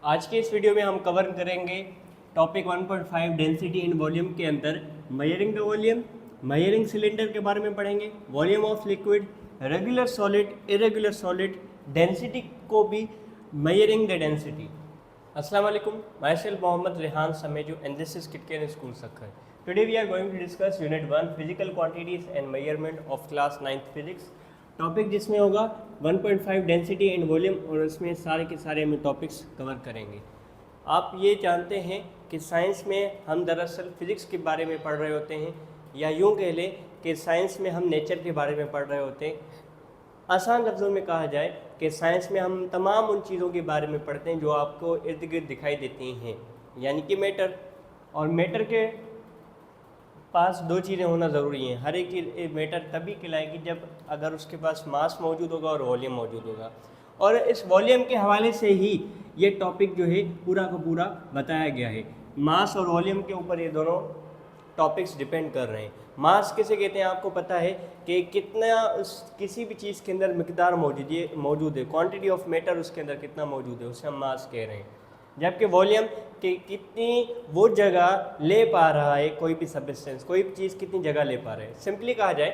आज के इस वीडियो में हम कवर करेंगे टॉपिक 1.5 डेंसिटी एंड वॉल्यूम के अंदर measuring the volume, measuring cylinder के बारे में पढ़ेंगे, volume of liquid, regular solid, irregular solid, density को भी मेजरिंग द डेंसिटी। अस्सलाम वालेकुम, myself Mohammad Rehan Sameju and this is किटकेन school Sukkur. Today we are going to discuss unit 1 physical quantities and measurement of class 9th physics. Topic जिसमें होगा 1.5 density and volume और उसमें सारे के सारे हम टॉपिक्स कवर करेंगे। आप ये जानते हैं कि साइंस में हम दरअसल फिज़िक्स के बारे में पढ़ रहे होते हैं, या यूँ कह लें कि साइंस में हम नेचर के बारे में पढ़ रहे होते हैं। आसान लफ्ज़ों में कहा जाए कि साइंस में हम तमाम उन चीज़ों के बारे में पढ़ते हैं जो आपको इर्द गिर्द दिखाई देती हैं, यानी कि मैटर। और मैटर के पास दो चीज़ें होना ज़रूरी हैं। हर एक चीज़ मैटर तभी कहलाएगी जब अगर उसके पास मास मौजूद होगा और वॉल्यूम मौजूद होगा। और इस वॉल्यूम के हवाले से ही ये टॉपिक जो है पूरा का पूरा बताया गया है। मास और वॉल्यूम के ऊपर ये दोनों टॉपिक्स डिपेंड कर रहे हैं। मास किसे कहते हैं आपको पता है कि कितना किसी भी चीज़ के अंदर मिकदार मौजूद है, क्वांटिटी ऑफ मैटर उसके अंदर कितना मौजूद है, उसे हम मास कह रहे हैं। जबकि वॉल्यूम कि कितनी वो जगह ले पा रहा है कोई भी सब्सटेंस, कोई भी चीज़ कितनी जगह ले पा रहा है। सिंपली कहा जाए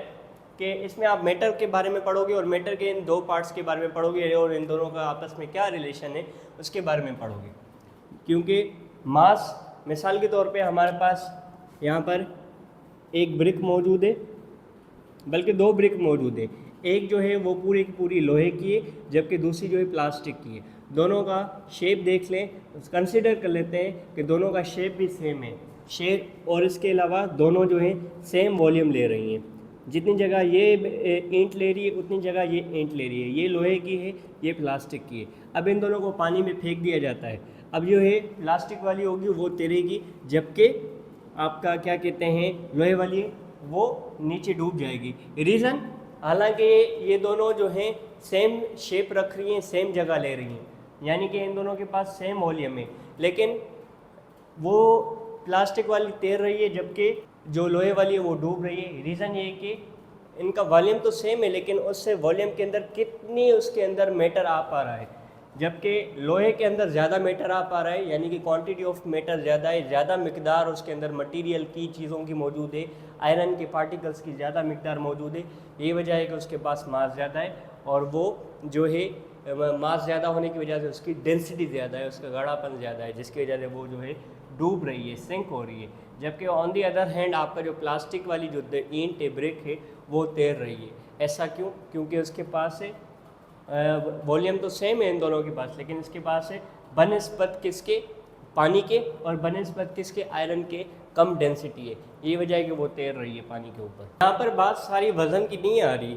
कि इसमें आप मैटर के बारे में पढ़ोगे और मैटर के इन दो पार्ट्स के बारे में पढ़ोगे और इन दोनों का आपस में क्या रिलेशन है उसके बारे में पढ़ोगे। क्योंकि मास, मिसाल के तौर पे हमारे पास यहाँ पर एक ब्रिक मौजूद है, बल्कि दो ब्रिक मौजूद है। एक जो है वो पूरी की पूरी लोहे की है, जबकि दूसरी जो है प्लास्टिक की है। दोनों का शेप देख लें, कंसिडर कर लेते हैं कि दोनों का शेप भी सेम है, शेप। और इसके अलावा दोनों जो है सेम वॉल्यूम ले रही हैं। जितनी जगह ये ईंट ले रही है उतनी जगह ये ईंट ले रही है। ये लोहे की है, ये प्लास्टिक की है। अब इन दोनों को पानी में फेंक दिया जाता है। अब जो है प्लास्टिक वाली होगी वो तैरेगी, जबकि आपका क्या कहते हैं लोहे वाली वो नीचे डूब जाएगी। रीज़न, हालांकि ये दोनों जो हैं सेम शेप रख रही हैं, सेम जगह ले रही हैं, यानी कि इन दोनों के पास सेम वॉल्यूम है, लेकिन वो प्लास्टिक वाली तैर रही है जबकि जो लोहे वाली है वो डूब रही है। रीज़न ये है कि इनका वॉल्यूम तो सेम है, लेकिन उससे वॉल्यूम के अंदर कितनी उसके अंदर मैटर आ पा रहा है। जबकि लोहे के अंदर ज़्यादा मैटर आ पा रहा है, यानी कि क्वांटिटी ऑफ मैटर ज़्यादा है, ज़्यादा मिकदार उसके अंदर मटेरियल की चीज़ों की मौजूद है, आयरन के पार्टिकल्स की ज़्यादा मिकदार मौजूद है। यही वजह है कि उसके पास मास ज़्यादा है, और वो जो है मास ज़्यादा होने की वजह से उसकी डेंसिटी ज़्यादा है, उसका गाढ़ापन ज़्यादा है, जिसकी वजह से वो जो है डूब रही है, सिंक हो रही है। जबकि ऑन दी अदर हैंड आपका जो प्लास्टिक वाली जो ईंट है, ब्रिक है, वो तैर रही है। ऐसा क्यों? क्योंकि उसके पास है वॉल्यूम तो सेम है इन दोनों के पास, लेकिन इसके पास है बनस्बत किसके, पानी के, और बनस्बत किसके, आयरन के, कम डेंसिटी है। ये वजह है कि वो तैर रही है पानी के ऊपर। यहाँ पर बात सारी वज़न की नहीं आ रही,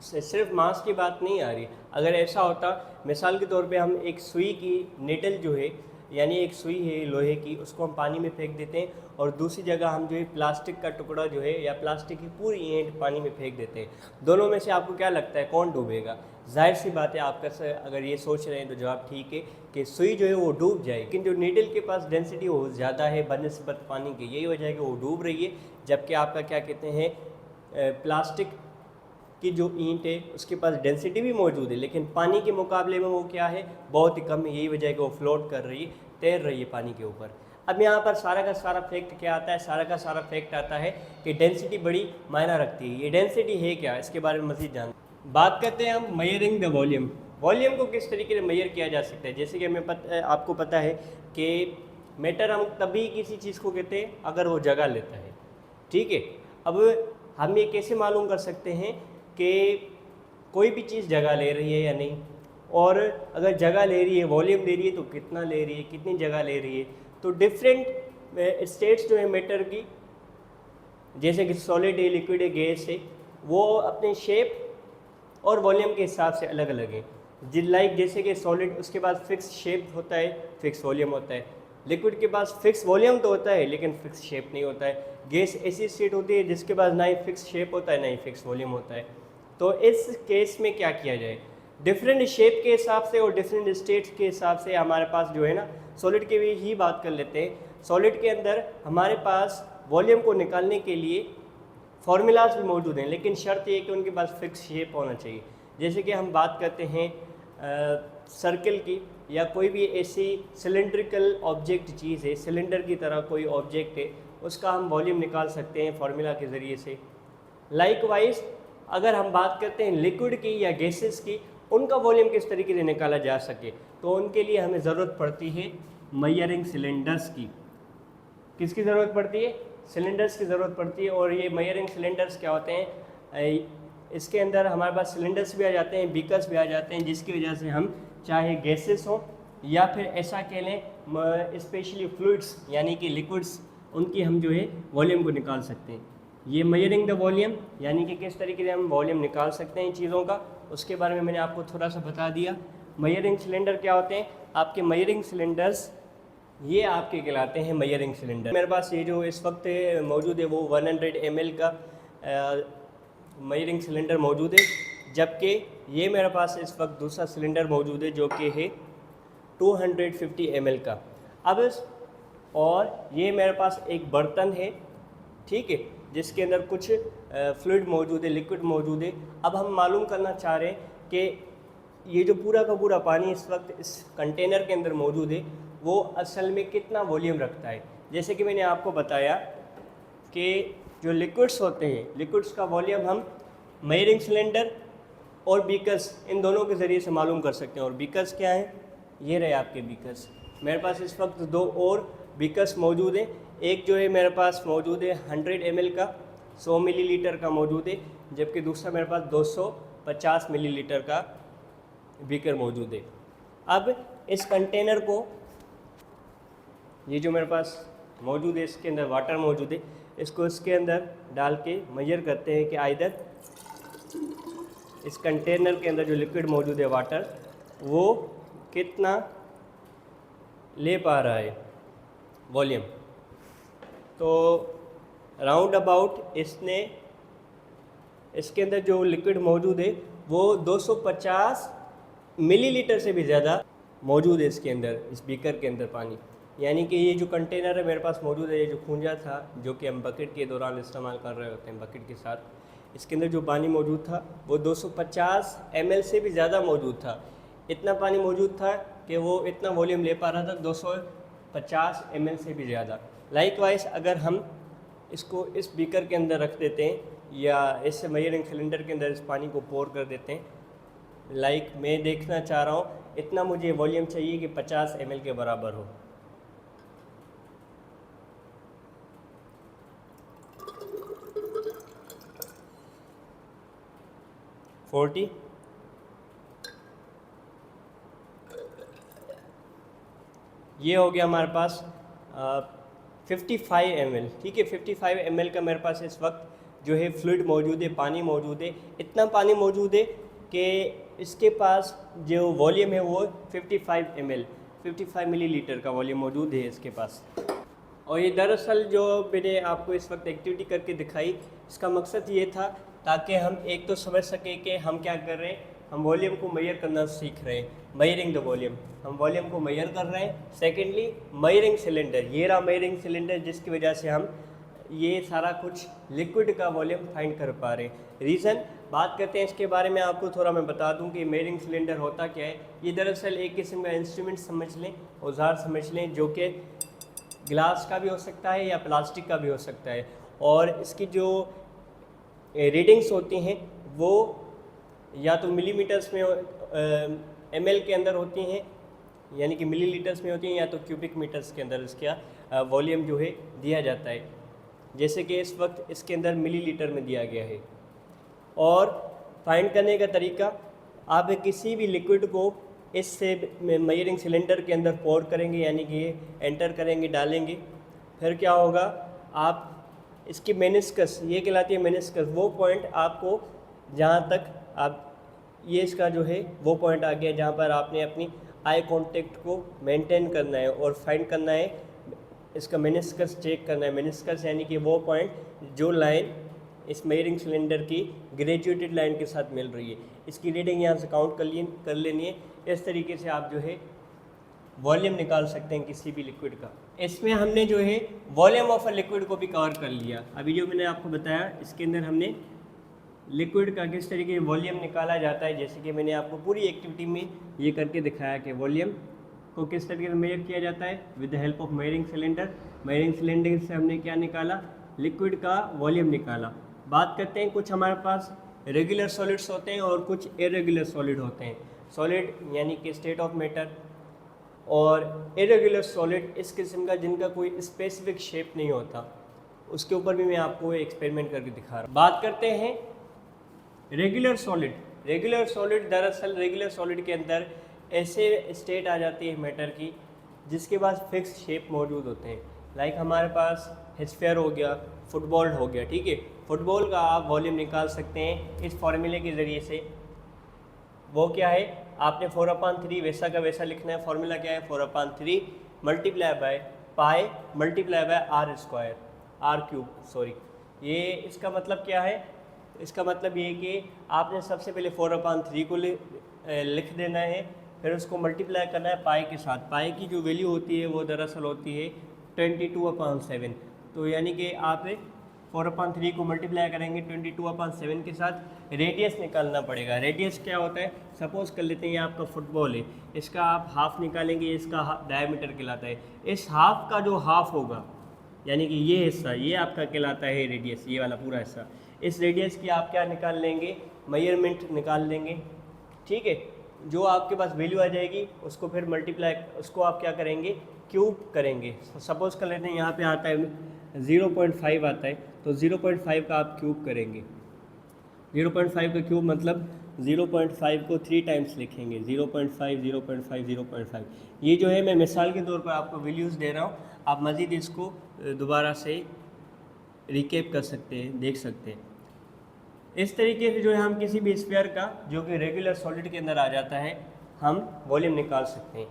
सिर्फ मास की बात नहीं आ रही। अगर ऐसा होता, मिसाल के तौर पे हम एक सुई की निडल जो है, यानी एक सुई है लोहे की, उसको हम पानी में फेंक देते हैं, और दूसरी जगह हम जो है प्लास्टिक का टुकड़ा जो है या प्लास्टिक की पूरी ईंट पानी में फेंक देते हैं। दोनों में से आपको क्या लगता है कौन डूबेगा? जाहिर सी बात है, आपका अगर ये सोच रहे हैं तो जवाब ठीक है कि सुई जो है वो डूब जाए, लेकिन जो नीडल के पास डेंसिटी वो ज़्यादा है बनस्बत पानी की, यही वजह है कि वो डूब रही है। जबकि आपका क्या कहते हैं प्लास्टिक की जो ईंट है उसके पास डेंसिटी भी मौजूद है, लेकिन पानी के मुकाबले में वो क्या है, बहुत ही कम है। यही वजह है कि वो फ्लोट कर रही है, तैर रही है पानी के ऊपर। अब यहाँ पर सारा का सारा फैक्ट क्या आता है? सारा का सारा फैक्ट आता है कि डेंसिटी बड़ी मायना रखती है। ये डेंसिटी है क्या, इसके बारे में मज़ीद जान बात करते हैं हम मेजरिंग द वॉल्यूम। वॉल्यूम को किस तरीके से मेजर किया जा सकता है? जैसे कि आपको पता है कि मैटर हम तभी किसी चीज़ को कहते हैं अगर वो जगह लेता है, ठीक है। अब हम ये कैसे मालूम कर सकते हैं कि कोई भी चीज़ जगह ले रही है या नहीं, और अगर जगह ले रही है, वॉल्यूम ले रही है, तो कितना ले रही है, कितनी जगह ले रही है? तो डिफरेंट स्टेट्स जो है मैटर की, जैसे कि सॉलिड है, लिक्विड है, गैस है, वो अपने शेप और वॉल्यूम के हिसाब से अलग अलग है। जैसे कि सॉलिड, उसके पास फिक्स शेप होता है, फिक्स वॉल्यूम होता है। लिक्विड के पास फिक्स वॉल्यूम तो होता है, लेकिन फिक्स शेप नहीं होता है। गैस ऐसी स्टेट होती है जिसके पास ना ही फिक्स शेप होता है, ना ही फिक्स वॉल्यूम होता है। तो इस केस में क्या किया जाए? डिफरेंट शेप के हिसाब से और डिफरेंट स्टेट्स के हिसाब से हमारे पास जो है ना, सॉलिड की भी ही बात कर लेते हैं। सॉलिड के अंदर हमारे पास वॉल्यूम को निकालने के लिए फार्मूलाज भी मौजूद हैं, लेकिन शर्त ये है कि उनके पास फिक्स शेप होना चाहिए। जैसे कि हम बात करते हैं सर्कल की या कोई भी ऐसी सिलेंड्रिकल ऑब्जेक्ट चीज़ है, सिलेंडर की तरह कोई ऑब्जेक्ट है, उसका हम वॉल्यूम निकाल सकते हैं फार्मूला के ज़रिए से। लाइकवाइज अगर हम बात करते हैं लिक्विड की या गैसेस की, उनका वॉल्यूम किस तरीके से निकाला जा सके, तो उनके लिए हमें ज़रूरत पड़ती है मेजरिंग सिलेंडर्स की। किसकी ज़रूरत पड़ती है? सिलेंडर्स की ज़रूरत पड़ती है। और ये मेजरिंग सिलेंडर्स क्या होते हैं, इसके अंदर हमारे पास सिलेंडर्स भी आ जाते हैं, बीकर्स भी आ जाते हैं, जिसकी वजह से हम चाहे गैसेस हों या फिर ऐसा कह लें स्पेशली फ्लूइड्स यानी कि लिक्विड्स, उनकी हम जो है वॉल्यूम को निकाल सकते हैं। ये मेजरिंग द वॉल्यूम यानी कि किस तरीके से हम वॉल्यूम निकाल सकते हैं इन चीज़ों का, उसके बारे में मैंने आपको थोड़ा सा बता दिया। मेजरिंग सिलेंडर क्या होते हैं? आपके मेजरिंग सिलेंडर्स ये आपके कहलाते हैं मेजरिंग सिलेंडर। मेरे पास ये जो इस वक्त मौजूद है वो 100 ml का मेजरिंग सिलेंडर मौजूद है, जबकि ये मेरे पास इस वक्त दूसरा सिलेंडर मौजूद है जो कि है 250 ml का। अब और ये मेरे पास एक बर्तन है, ठीक है, जिसके अंदर कुछ फ्लूइड मौजूद है, लिक्विड मौजूद है। अब हम मालूम करना चाह रहे हैं कि ये जो पूरा का पूरा पानी इस वक्त इस कंटेनर के अंदर मौजूद है वो असल में कितना वॉल्यूम रखता है। जैसे कि मैंने आपको बताया कि जो लिक्विड्स होते हैं, लिक्विड्स का वॉल्यूम हम मेजरिंग सिलेंडर और बीकर्स इन दोनों के ज़रिए से मालूम कर सकते हैं। और बीकर्स क्या हैं? ये रहे आपके बीकर्स। मेरे पास इस वक्त दो और बीकर्स मौजूद हैं। एक जो है मेरे पास मौजूद है 100 ml का, 100 मिलीलीटर का मौजूद है, जबकि दूसरा मेरे पास 250 मिलीलीटर का बीकर मौजूद है। अब इस कंटेनर को, ये जो मेरे पास मौजूद है, इसके अंदर वाटर मौजूद है, इसको इसके अंदर डाल के मेजर करते हैं कि आइदर इस कंटेनर के अंदर जो लिक्विड मौजूद है वाटर, वो कितना ले पा रहा है वॉल्यूम। तो राउंड अबाउट इसके अंदर जो लिक्विड मौजूद है वो 250 मिलीलीटर से भी ज़्यादा मौजूद है इसके अंदर, इस बीकर के अंदर पानी। यानी कि ये जो कंटेनर है मेरे पास मौजूद है, ये जो खूंजा था जो कि हम बकेट के दौरान इस्तेमाल कर रहे होते हैं बकेट के साथ, इसके अंदर जो पानी मौजूद था वो 250 ml से भी ज़्यादा मौजूद था। इतना पानी मौजूद था कि वो इतना वॉल्यूम ले पा रहा था, 250 ml से भी ज़्यादा। लाइकवाइज अगर हम इसको इस बीकर के अंदर रख देते हैं या इस मेजरिंग सिलेंडर के अंदर इस पानी को पोर कर देते हैं, लाइक मैं देखना चाह रहा हूँ इतना मुझे वॉल्यूम चाहिए कि 50 ml के बराबर हो। ये हो गया हमारे पास 55 ml, ठीक है। 55 ml का मेरे पास इस वक्त जो है फ्लूइड मौजूद है, पानी मौजूद है। इतना पानी मौजूद है कि इसके पास जो वॉल्यूम है वो 55 ml 55 मिलीलीटर का वॉल्यूम मौजूद है इसके पास। और ये दरअसल जो मैंने आपको इस वक्त एक्टिविटी करके दिखाई, इसका मकसद ये था ताकि हम एक तो समझ सकें कि हम क्या कर रहे हैं, हम वॉल्यूम को मेजर करना सीख रहे हैं, मेजरिंग द वॉल्यूम, हम वॉल्यूम को मेजर कर रहे हैं। सेकेंडली मेजरिंग सिलेंडर, ये रहा मेजरिंग सिलेंडर जिसकी वजह से हम ये सारा कुछ लिक्विड का वॉल्यूम फाइंड कर पा रहे हैं। रीज़न बात करते हैं इसके बारे में, आपको थोड़ा मैं बता दूं कि मेजरिंग सिलेंडर होता क्या है। ये दरअसल एक किस्म का इंस्ट्रूमेंट समझ लें, औजार समझ लें, जो कि ग्लास का भी हो सकता है या प्लास्टिक का भी हो सकता है। और इसकी जो रीडिंग्स होती हैं वो या तो मिलीमीटर्स में ml के अंदर होती हैं, यानी कि मिलीलीटर्स में होती हैं, या तो क्यूबिक मीटर्स के अंदर इसका वॉल्यूम जो है दिया जाता है। जैसे कि इस वक्त इसके अंदर मिलीलीटर में दिया गया है। और फाइंड करने का तरीका, आप किसी भी लिक्विड को इससे मेजरिंग सिलेंडर के अंदर पोर करेंगे, यानी कि एंटर करेंगे, डालेंगे, फिर क्या होगा, आप इसकी मेनिस्कस, ये कहलाती है मेनिस्कस, वो पॉइंट आपको जहाँ तक आप ये इसका जो है वो पॉइंट आ गया जहाँ पर आपने अपनी आई कांटेक्ट को मेंटेन करना है और फाइंड करना है, इसका मेनिस्कस चेक करना है। मेनिस्कस यानी कि वो पॉइंट जो लाइन इस मेजरिंग सिलेंडर की ग्रेजुएटेड लाइन के साथ मिल रही है, इसकी रीडिंग यहाँ से काउंट कर लेनी है। इस तरीके से आप जो है वॉल्यूम निकाल सकते हैं किसी भी लिक्विड का। इसमें हमने जो है वॉल्यूम ऑफ अ लिक्विड को भी कवर कर लिया। अभी जो मैंने आपको बताया इसके अंदर हमने लिक्विड का किस तरीके से वॉल्यूम निकाला जाता है, जैसे कि मैंने आपको पूरी एक्टिविटी में ये करके दिखाया कि वॉल्यूम को किस तरीके से मेजर किया जाता है? With the help of measuring cylinder. Measuring cylinder से हमने क्या निकाला? लिक्विड का वॉल्यूम निकाला। बात करते हैं, कुछ हमारे पास रेगुलर सॉलिड्स होते हैं और कुछ इरेगुलर सॉलिड होते हैं। सॉलिड यानी कि स्टेट ऑफ मैटर, और इरेगुलर सॉलिड इस किस्म का जिनका कोई स्पेसिफिक शेप नहीं होता। उसके ऊपर भी मैं आपको एक्सपेरिमेंट करके दिखा रहा हूँ। बात करते हैं रेगुलर सॉलिड। रेगुलर सॉलिड, दरअसल रेगुलर सॉलिड के अंदर ऐसे स्टेट आ जाती है मैटर की जिसके पास फिक्स शेप मौजूद होते हैं। लाइक हमारे पास स्फीयर हो गया, फुटबॉल हो गया, ठीक है। फुटबॉल का आप वॉल्यूम निकाल सकते हैं इस फॉर्मूले के ज़रिए से। वो क्या है? आपने 4/3 वैसा का वैसा लिखना है। फॉर्मूला क्या है? 4/3 multiply by pi multiply by r square, r cube sorry. ये इसका मतलब क्या है? इसका मतलब ये कि आपने सबसे पहले 4/3 को लिख देना है, फिर उसको मल्टीप्लाई करना है पाई के साथ। पाई की जो वैल्यू होती है वो दरअसल होती है 22/7। तो यानी कि आप 4/3 को मल्टीप्लाई करेंगे 22/7 के साथ। रेडियस निकालना पड़ेगा। रेडियस क्या होता है? सपोज कर लेते हैं ये आपका फुटबॉल है, इसका आप हाफ निकालेंगे, इसका डायमीटर कहलाता है। इस हाफ का जो हाफ होगा यानी कि ये हिस्सा, ये आपका कहलाता है रेडियस, ये वाला पूरा हिस्सा। इस रेडियस की आप क्या निकाल लेंगे? मेजरमेंट निकाल लेंगे, ठीक है। जो आपके पास वैल्यू आ जाएगी उसको फिर मल्टीप्लाई, उसको आप क्या करेंगे? क्यूब करेंगे। सपोज कर लेते हैं यहाँ पे आता है 0.5 आता है, तो 0.5 का आप क्यूब करेंगे। 0.5 का क्यूब मतलब 0.5 को 3 टाइम्स लिखेंगे। 0.5 0.5 0.5। ये जो है मैं मिसाल के तौर पर आपको वैल्यूज़ दे रहा हूँ, आप मज़ीद इसको दोबारा से रिकेप कर सकते हैं, देख सकते हैं। इस तरीके से जो है हम किसी भी स्फीयर का जो कि रेगुलर सॉलिड के अंदर आ जाता है, हम वॉल्यूम निकाल सकते हैं।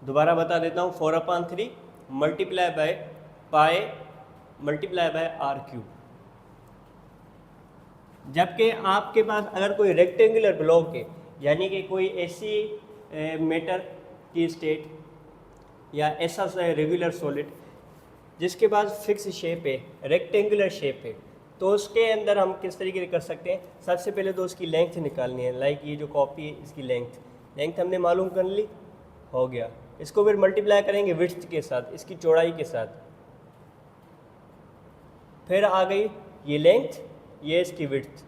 दोबारा बता देता हूँ, 4/3 multiply by pi multiply by r cube. जबकि आपके पास अगर कोई रेक्टेंगुलर ब्लॉक है, यानी कि कोई ऐसी मैटर की स्टेट या ऐसा रेगुलर सॉलिड जिसके पास फिक्स शेप है, रेक्टेंगुलर शेप है, तो उसके अंदर हम किस तरीके से कर सकते हैं? सबसे पहले तो उसकी लेंथ निकालनी है। लाइक ये जो कॉपी है इसकी लेंथ हमने मालूम कर ली, हो गया। इसको फिर मल्टीप्लाई करेंगे विड्थ के साथ, इसकी चौड़ाई के साथ। फिर आ गई ये लेंथ, ये इसकी विड्थ,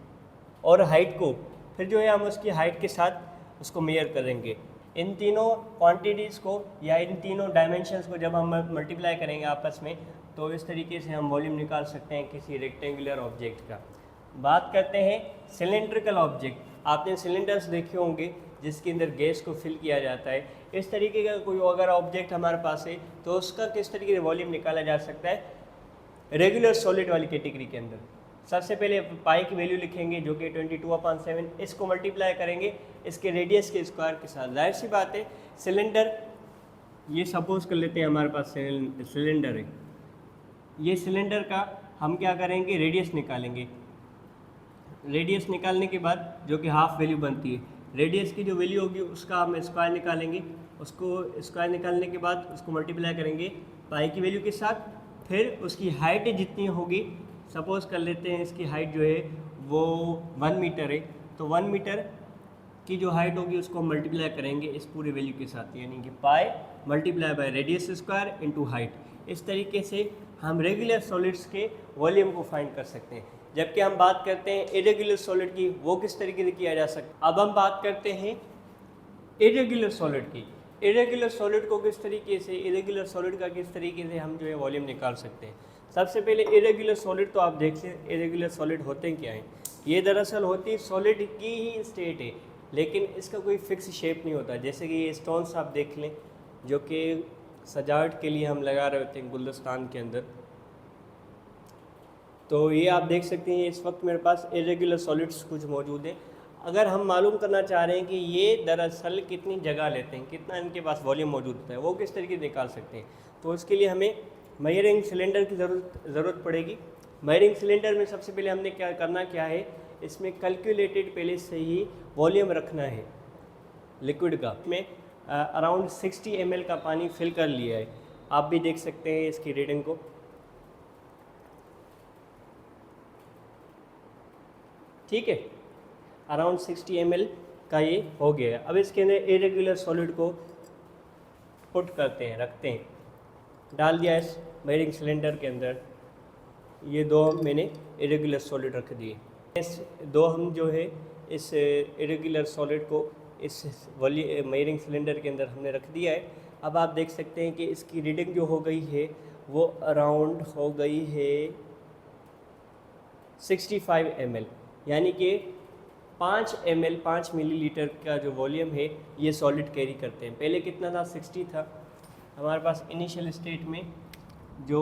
और हाइट को फिर जो है हम उसकी हाइट के साथ उसको मेजर करेंगे। इन तीनों क्वांटिटीज़ को या इन तीनों डायमेंशंस को जब हम मल्टीप्लाई करेंगे आपस में, तो इस तरीके से हम वॉल्यूम निकाल सकते हैं किसी रेक्टेंगुलर ऑब्जेक्ट का। बात करते हैं सिलेंड्रिकल ऑब्जेक्ट। आपने सिलेंडर्स देखे होंगे जिसके अंदर गैस को फिल किया जाता है। इस तरीके का कोई अगर ऑब्जेक्ट हमारे पास है तो उसका किस तरीके से वॉल्यूम निकाला जा सकता है रेगुलर सॉलिड वाली कैटेगरी के अंदर। सबसे पहले पाई की वैल्यू लिखेंगे जो कि 22/7, इसको मल्टीप्लाई करेंगे इसके रेडियस के स्क्वायर के साथ। जाहिर सी बात है, सिलेंडर, ये सपोज कर लेते हैं हमारे पास सिलेंडर है, ये सिलेंडर का हम क्या करेंगे? रेडियस निकालेंगे। रेडियस निकालने के बाद जो कि हाफ वैल्यू बनती है, रेडियस की जो वैल्यू होगी उसका हम स्क्वायर निकालेंगे। उसको स्क्वायर निकालने के बाद उसको मल्टीप्लाई करेंगे पाई की वैल्यू के साथ। फिर उसकी हाइट जितनी होगी, सपोज कर लेते हैं इसकी हाइट जो है वो 1 मीटर है, तो 1 मीटर की जो हाइट होगी उसको मल्टीप्लाई करेंगे इस पूरी वैल्यू के साथ, यानी कि पाई multiply by radius square into height. इस तरीके से हम रेगुलर सॉलिड्स के वॉल्यूम को फाइंड कर सकते हैं। जबकि हम बात करते हैं इरेगुलर सॉलिड की, वो किस तरीके से किया जा सकता है। अब हम बात करते हैं इरेगुलर सॉलिड की। इरेगुलर सॉलिड को किस तरीके से, इरेगुलर सॉलिड का किस तरीके से हम जो है वॉल्यूम निकाल सकते हैं। सबसे पहले इरेगुलर सॉलिड तो आप देख लें, इरेगुलर सॉलिड होते क्या हैं। ये दरअसल होती सॉलिड की ही स्टेट है, लेकिन इसका कोई फिक्स शेप नहीं होता। जैसे कि ये स्टोन्स आप देख लें जो कि सजावट के लिए हम लगा रहे होते हैं गुलदस्तान के अंदर, तो ये आप देख सकते हैं इस वक्त मेरे पास इरेगुलर सॉलिड्स कुछ मौजूद हैं। अगर हम मालूम करना चाह रहे हैं कि ये दरअसल कितनी जगह लेते हैं, कितना इनके पास वॉल्यूम मौजूद होता है, वो किस तरीके से निकाल सकते हैं, तो उसके लिए हमें मेजरिंग सिलेंडर की ज़रूरत पड़ेगी। मेजरिंग सिलेंडर में सबसे पहले हमने क्या करना है, इसमें कैलकुलेटेड पहले से ही वॉल्यूम रखना है लिक्विड का। इसमें अराउंड 60 ml का पानी फिल कर लिया है। आप भी देख सकते हैं इसकी रीडिंग को, ठीक है। अराउंड 60 ml का ये हो गया है। अब इसके अंदर इरेगुलर सॉलिड को पुट करते हैं, रखते हैं, डाल दिया इस मेयरिंग सिलेंडर के अंदर। ये दो मैंने इरेगुलर सॉलिड रख दिए। इस दो हम जो है इस इरेगुलर सॉलिड को इस मेयरिंग सिलेंडर के अंदर हमने रख दिया है। अब आप देख सकते हैं कि इसकी रीडिंग जो हो गई है वो अराउंड हो गई है 65 ml, यानी कि 5 ml 5 मिलीलीटर का जो वॉल्यूम है ये सॉलिड कैरी करते हैं। पहले कितना था, 60 था हमारे पास इनिशियल स्टेट में, जो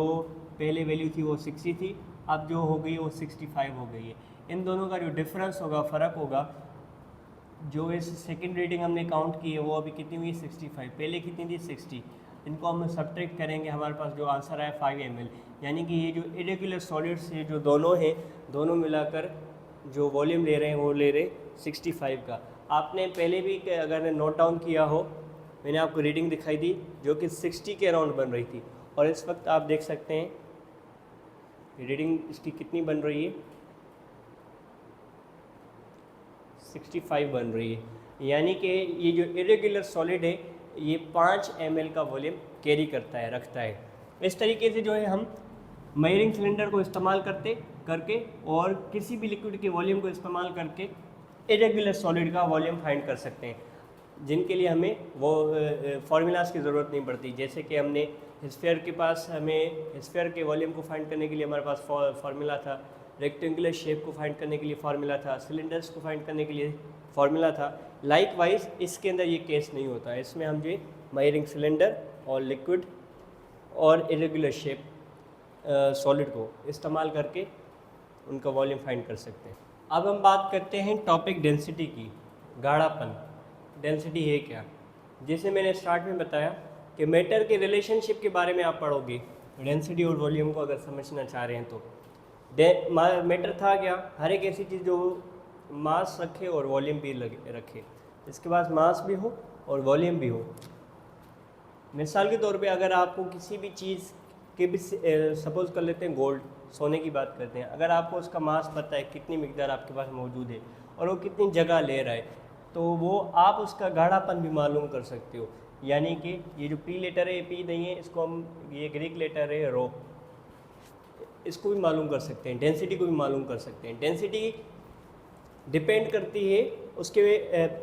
पहले वैल्यू थी वो 60 थी, अब जो हो गई वो 65 हो गई है। इन दोनों का जो डिफरेंस होगा, फ़र्क होगा, जो इस सेकंड रीडिंग हमने काउंट की है वो अभी कितनी हुई, 65, पहले कितनी थी 60, इनको हम सब्ट्रैक्ट करेंगे, हमारे पास जो आंसर आया 5 ml, यानी कि ये जो इरेगुलर सॉलिड्स है जो दोनों हैं, दोनों मिलाकर जो वॉल्यूम ले रहे हैं वो ले रहे 65 का। आपने पहले भी अगर नोट डाउन किया हो, मैंने आपको रीडिंग दिखाई दी जो कि 60 के अराउंड बन रही थी, और इस वक्त आप देख सकते हैं रीडिंग इसकी कितनी बन रही है, 65 बन रही है। यानी कि ये जो इरेगुलर सॉलिड है ये 5 ml का वॉल्यूम कैरी करता है, रखता है। इस तरीके से जो है हम मेयरिंग सिलेंडर को इस्तेमाल करके और किसी भी लिक्विड के वॉल्यूम को इस्तेमाल करके इरेगुलर सॉलिड का वॉल्यूम फाइंड कर सकते हैं, जिनके लिए हमें वो फार्मूलाज की ज़रूरत नहीं पड़ती। जैसे कि हमने स्फीयर के पास, हमें स्फीयर के वॉल्यूम को फाइंड करने के लिए हमारे पास फार्मूला था, रेक्टेंगुलर शेप को फाइंड करने के लिए फार्मूला था, सिलेंडर्स को फाइंड करने के लिए फार्मूला था। लाइक वाइज इसके अंदर ये केस नहीं होता है, इसमें हम जो मेयरिंग सिलेंडर और लिक्विड और इरेगुलर शेप सॉलिड को इस्तेमाल करके उनका वॉल्यूम फाइंड कर सकते हैं। अब हम बात करते हैं टॉपिक डेंसिटी की, गाढ़ापन। डेंसिटी है क्या? जैसे मैंने स्टार्ट में बताया कि मैटर के रिलेशनशिप के बारे में आप पढ़ोगे, डेंसिटी और वॉल्यूम को अगर समझना चाह रहे हैं तो। मैटर था क्या? हर एक ऐसी चीज़ जो मास रखे और वॉल्यूम भी रखे, इसके पास मास भी हो और वॉल्यूम भी हो। मिसाल के तौर पे अगर आपको किसी भी चीज़ के भी सपोज कर लेते हैं गोल्ड, सोने की बात करते हैं, अगर आपको उसका मास पता है, कितनी मिकदार आपके पास मौजूद है और वो कितनी जगह ले रहा है, तो वो आप उसका गाढ़ापन भी मालूम कर सकते हो। यानी कि ये जो पी लेटर है, ये पी नहीं है, इसको हम, ये ग्रीक लेटर है रो, इसको भी मालूम कर सकते हैं, डेंसिटी को भी मालूम कर सकते हैं। डेंसिटी डिपेंड करती है उसके,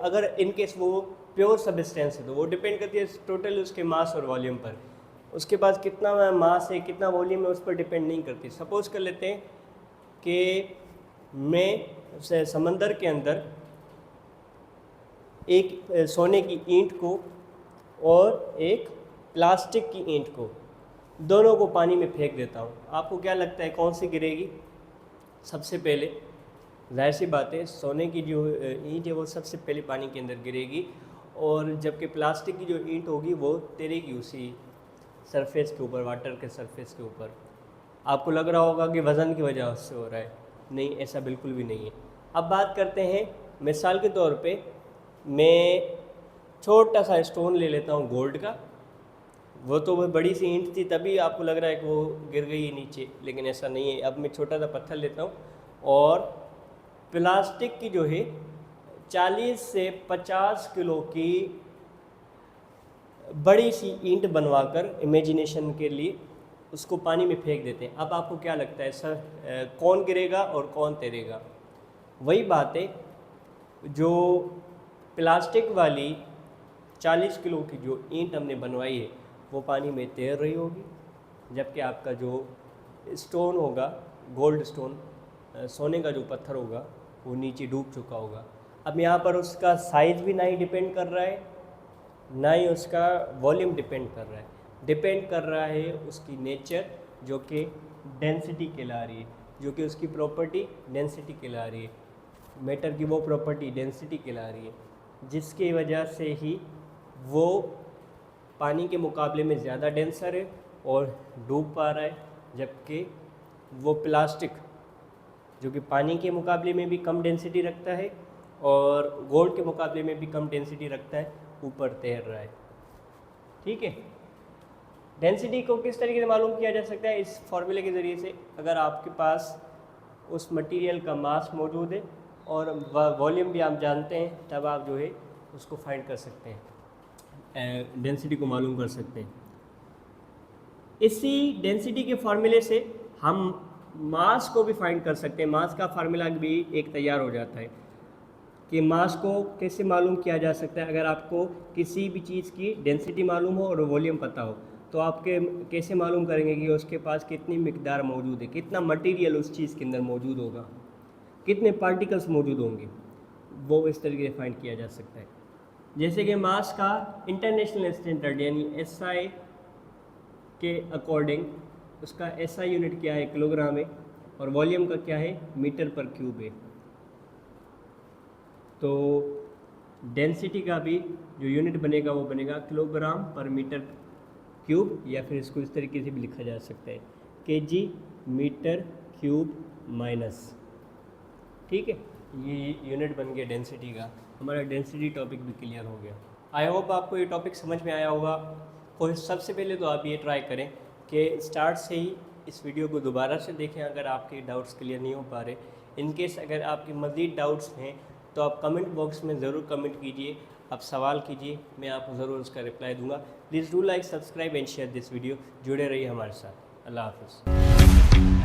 अगर इनकेस वो प्योर सब्सटेंस है तो वो डिपेंड करती है टोटल उसके मास और वॉल्यूम पर। उसके पास कितना मास है, कितना वॉल्यूम है, उस पर डिपेंड नहीं करती। सपोज़ कर लेते हैं कि मैं समंदर के अंदर एक सोने की ईंट को और एक प्लास्टिक की ईंट को, दोनों को पानी में फेंक देता हूँ, आपको क्या लगता है कौन सी गिरेगी? सबसे पहले जाहिर सी बात है सोने की जो ईंट है वो सबसे पहले पानी के अंदर गिरेगी, और जबकि प्लास्टिक की जो ईंट होगी वो तैरेगी उसी सरफेस के ऊपर, वाटर के सरफेस के ऊपर। आपको लग रहा होगा कि वज़न की वजह से हो रहा है, नहीं, ऐसा बिल्कुल भी नहीं है। अब बात करते हैं, मिसाल के तौर पे मैं छोटा सा स्टोन ले लेता हूँ गोल्ड का, वो तो वो बड़ी सी ईंट थी तभी आपको लग रहा है कि वो गिर गई है नीचे, लेकिन ऐसा नहीं है। अब मैं छोटा सा पत्थर लेता हूँ और प्लास्टिक की जो है 40 से 50 किलो की बड़ी सी ईंट बनवाकर इमेजिनेशन के लिए उसको पानी में फेंक देते हैं। अब आपको क्या लगता है सर, कौन गिरेगा और कौन तैरेगा? वही बात है, जो प्लास्टिक वाली 40 किलो की जो ईंट हमने बनवाई है वो पानी में तैर रही होगी, जबकि आपका जो स्टोन होगा, गोल्ड स्टोन, सोने का जो पत्थर होगा, वो नीचे डूब चुका होगा। अब यहाँ पर उसका साइज़ भी ना ही डिपेंड कर रहा है, ना ही उसका वॉल्यूम डिपेंड कर रहा है, डिपेंड कर रहा है उसकी नेचर, जो कि डेंसिटी कहला रही है, जो कि उसकी प्रॉपर्टी डेंसिटी कहला रही है। मैटर की वो प्रॉपर्टी डेंसिटी कहला रही है, जिसकी वजह से ही वो पानी के मुकाबले में ज़्यादा डेंसर है और डूब पा रहा है, जबकि वो प्लास्टिक जो कि पानी के मुकाबले में भी कम डेंसिटी रखता है और गोल्ड के मुकाबले में भी कम डेंसिटी रखता है, ऊपर तैर रहा है। ठीक है, डेंसिटी को किस तरीके से मालूम किया जा सकता है? इस फॉर्मूले के ज़रिए से, अगर आपके पास उस मटेरियल का मास मौजूद है और वॉल्यूम भी आप जानते हैं, तब आप जो है उसको फाइंड कर सकते हैं। डेंसिटी को मालूम कर सकते हैं। इसी डेंसिटी के फार्मूले से हम मास को भी फाइंड कर सकते हैं। मास का फार्मूला भी एक तैयार हो जाता है कि मास को कैसे मालूम किया जा सकता है। अगर आपको किसी भी चीज़ की डेंसिटी मालूम हो और वॉल्यूम पता हो तो आप कैसे मालूम करेंगे कि उसके पास कितनी मिकदार मौजूद है, कितना मटेरियल उस चीज़ के अंदर मौजूद होगा, कितने पार्टिकल्स मौजूद होंगे, वो इस तरीके से फाइंड किया जा सकता है। जैसे कि मास का इंटरनेशनल स्टैंडर्ड यानी SI के अकॉर्डिंग उसका SI यूनिट क्या है, किलोग्राम है, और वॉल्यूम का क्या है, मीटर पर क्यूब है। तो डेंसिटी का भी जो यूनिट बनेगा वो बनेगा किलोग्राम पर मीटर क्यूब, या फिर इसको इस तरीके से भी लिखा जा सकता है kg मीटर क्यूब माइनस। ठीक है, ये यूनिट बन गया डेंसिटी का। हमारा डेंसिटी टॉपिक भी क्लियर हो गया। आई होप आपको ये टॉपिक समझ में आया होगा। और सबसे पहले तो आप ये ट्राई करें कि स्टार्ट से ही इस वीडियो को दोबारा से देखें अगर आपके डाउट्स क्लियर नहीं हो पा रहे। इनकेस अगर आपके मज़ीद डाउट्स हैं तो आप कमेंट बॉक्स में ज़रूर कमेंट कीजिए, आप सवाल कीजिए, मैं आपको ज़रूर उसका रिप्लाई दूंगा। Please do like, subscribe and share this video. जुड़े रहिए हमारे साथ। अल्लाह हाफ़िज़।